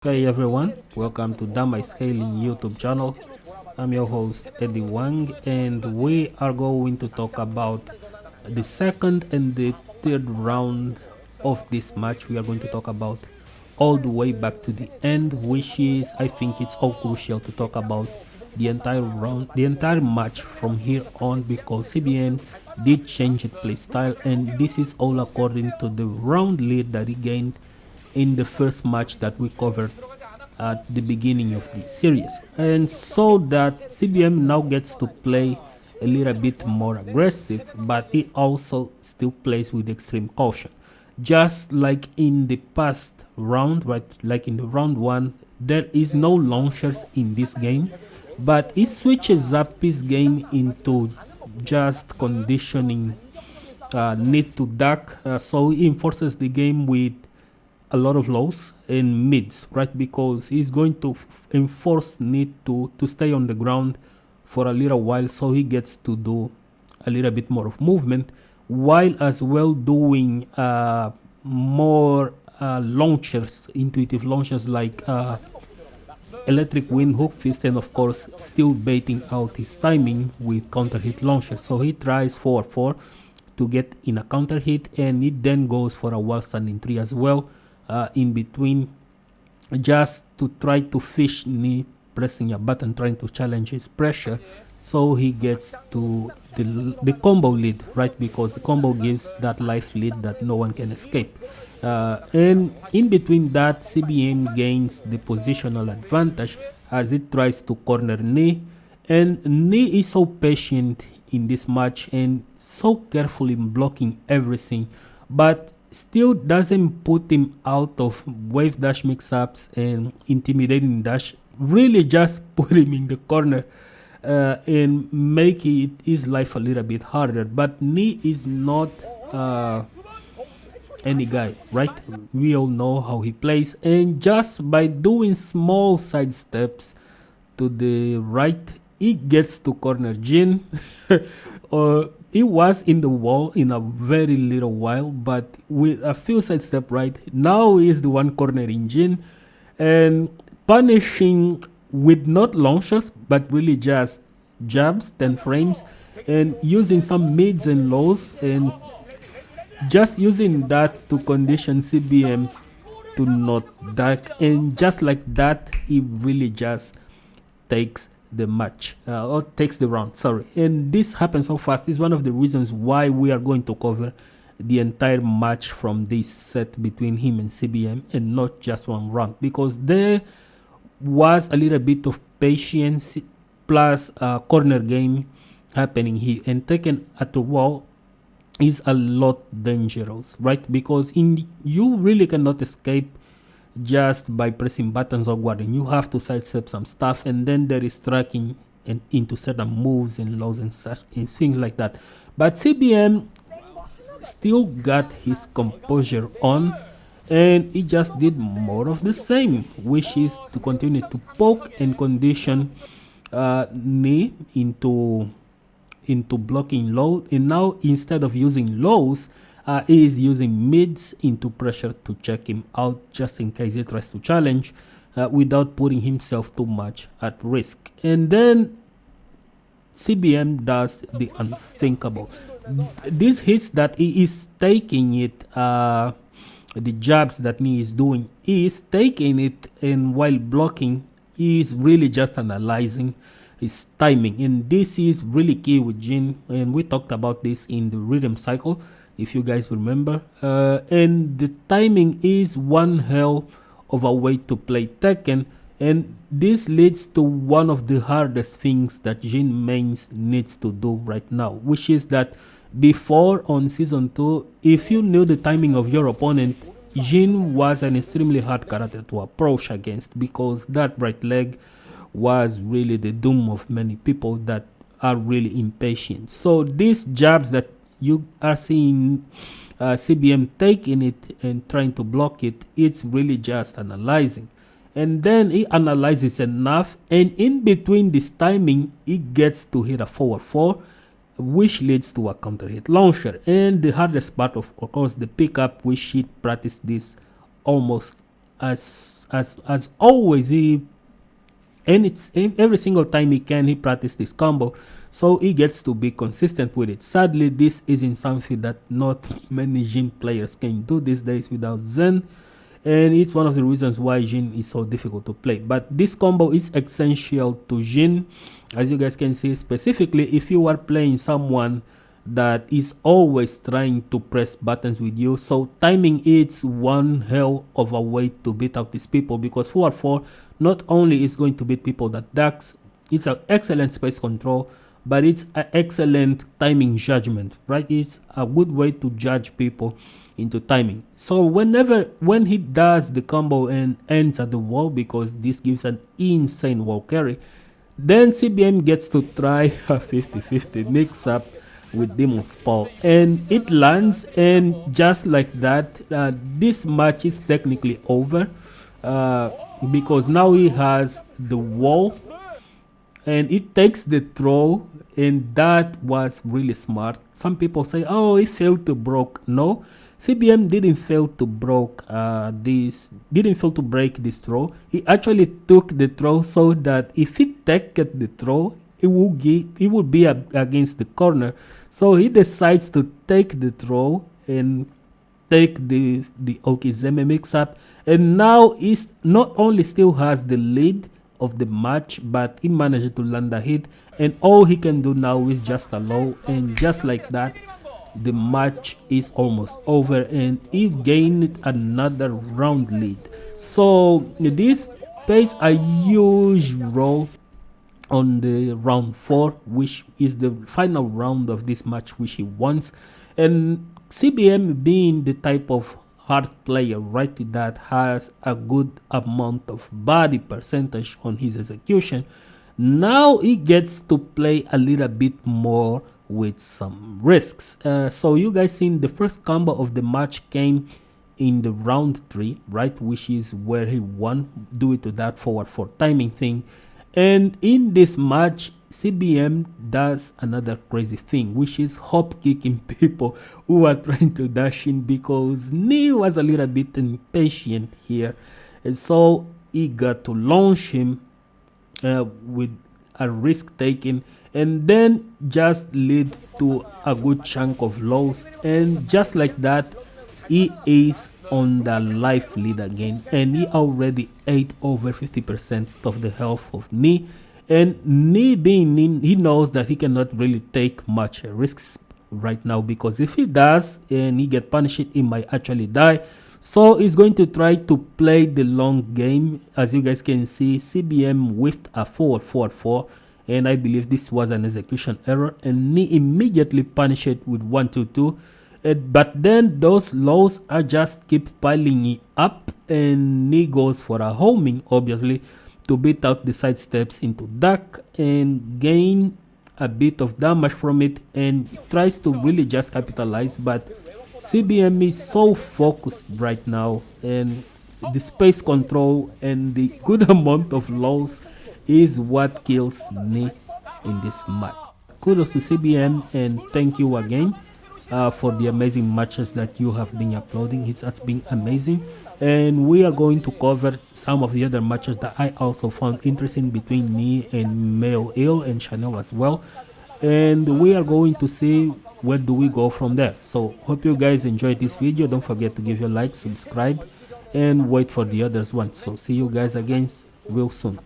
Hey everyone, welcome to Dama Scaling YouTube channel. I'm your host Eddie Wang, and we are going to talk about the second and the third round of this match. We are going to talk about all the way back to the end, which is, I think it's all crucial to talk about the entire round, the entire match from here on, because CBM did change its play style, and this is all according to the round lead that he gained in the first match that we covered at the beginning of the series. And so that CBM now gets to play a little bit more aggressive, but he also still plays with extreme caution. Just like in the past round, right? Like in the round one, there is no launchers in this game, but he switches up his game into just conditioning need to duck. So he enforces the game with a lot of lows and mids, right? Because he's going to enforce need to stay on the ground for a little while, so he gets to do a little bit more of movement, while as well doing more launchers, intuitive launchers like electric wind, hook fist, and of course still baiting out his timing with counter hit launchers. So he tries 4-4 to get in a counter hit, and it then goes for a wall standing 3 as well in between, just to try to fish knee, pressing a button, trying to challenge his pressure, so he gets to the combo lead, right? Because the combo gives that life lead that no one can escape. And in between that, CBM gains the positional advantage as it tries to corner knee, and knee is so patient in this match and so careful in blocking everything, but still doesn't put him out of wave dash mix-ups and intimidating dash. Really just put him in the corner and make his life a little bit harder. But Ni is not any guy, right? We all know how he plays, and just by doing small side steps to the right, he gets to corner Jin. He was in the wall in a very little while, but with a few side step right, now he is the one cornering Jin and punishing with not launchers, but really just jabs, 10 frames, and using some mids and lows, and just using that to condition CBM to not duck. And just like that, he really just takes the match or takes the round, sorry. And this happens so fast is one of the reasons why we are going to cover the entire match from this set between him and CBM and not just one round, because there was a little bit of patience plus corner game happening here, and Tekken at the wall is a lot dangerous, right? Because you really cannot escape just by pressing buttons or guarding. You have to sidestep some stuff, and then there is tracking and into certain moves and lows and such and things like that. But CBM still got his composure on, and he just did more of the same, which is to continue to poke and condition Ni into blocking low. And now instead of using lows, he is using mids into pressure to check him out, just in case he tries to challenge without putting himself too much at risk. And then CBM does the unthinkable. These hits that he is taking it, the jabs that he is doing, he is taking it, and while blocking, he is really just analyzing his timing. And this is really key with Jin, and we talked about this in the rhythm cycle, if you guys remember. And the timing is one hell of a way to play Tekken, and this leads to one of the hardest things that Jin mains needs to do right now, which is that before on season 2, if you knew the timing of your opponent, Jin was an extremely hard character to approach against, because that right leg was really the doom of many people that are really impatient. So these jabs that you are seeing CBM taking it and trying to block it, it's really just analyzing. And then he analyzes enough, and in between this timing, he gets to hit a forward 4, which leads to a counter hit launcher. And the hardest part, of course, the pickup, which he practiced this almost as always, and it's every single time he can, he practice this combo, so he gets to be consistent with it. Sadly, this isn't something that not many Jin players can do these days without Zen, and it's one of the reasons why Jin is so difficult to play. But this combo is essential to Jin, as you guys can see, specifically if you are playing someone that is always trying to press buttons with you. So timing is one hell of a way to beat out these people, because 4-4 not only is going to beat people that ducks, it's an excellent space control, but it's an excellent timing judgment, right? It's a good way to judge people into timing. So when he does the combo and ends at the wall, because this gives an insane wall carry, then CBM gets to try a 50-50 mix up with Demon's Paw, and it lands, and just like that, this match is technically over, because now he has the wall and it takes the throw, and that was really smart. Some people say, oh, he failed to broke. No, CBM didn't fail to break this throw. He actually took the throw so that if he takes the throw, it will be against the corner. So he decides to take the throw and take the Okizeme mix up, and now he not only still has the lead of the match, but he managed to land a hit, and all he can do now is just a low, and just like that, the match is almost over, and he gained another round lead. So this plays a huge role on the round 4, which is the final round of this match, which he wants. And CBM, being the type of hard player, right, that has a good amount of body percentage on his execution, now he gets to play a little bit more with some risks. So you guys seen the first combo of the match came in the round 3, right, which is where he won due to that forward 4 timing thing. And in this match, CBM does another crazy thing, which is hop kicking people who are trying to dash in, because Nee was a little bit impatient here, and so he got to launch him with a risk taking, and then just lead to a good chunk of lows, and just like that, he is on the life lead again, and he already ate over 50% of the health of Nee. And Nee, being Nee, he knows that he cannot really take much risks right now, because if he does and he get punished, he might actually die. So he's going to try to play the long game. As you guys can see, CBM whiffed a forward 4-4, and I believe this was an execution error, and Nee immediately punished it with 1-2-2. But then those lows are just keep piling up, and Nee goes for a homing, obviously, to beat out the side steps into duck and gain a bit of damage from it, and tries to really just capitalize. But CBM is so focused right now, and the space control and the good amount of lows is what kills Nee in this match. Kudos to CBM, and thank you again for the amazing matches that you have been uploading. It has been amazing, and we are going to cover some of the other matches that I also found interesting between Nee and Meo Il and Chanel as well, and we are going to see where do we go from there. So hope you guys enjoyed this video. Don't forget to give your like, subscribe, and wait for the others one. So see you guys again real soon.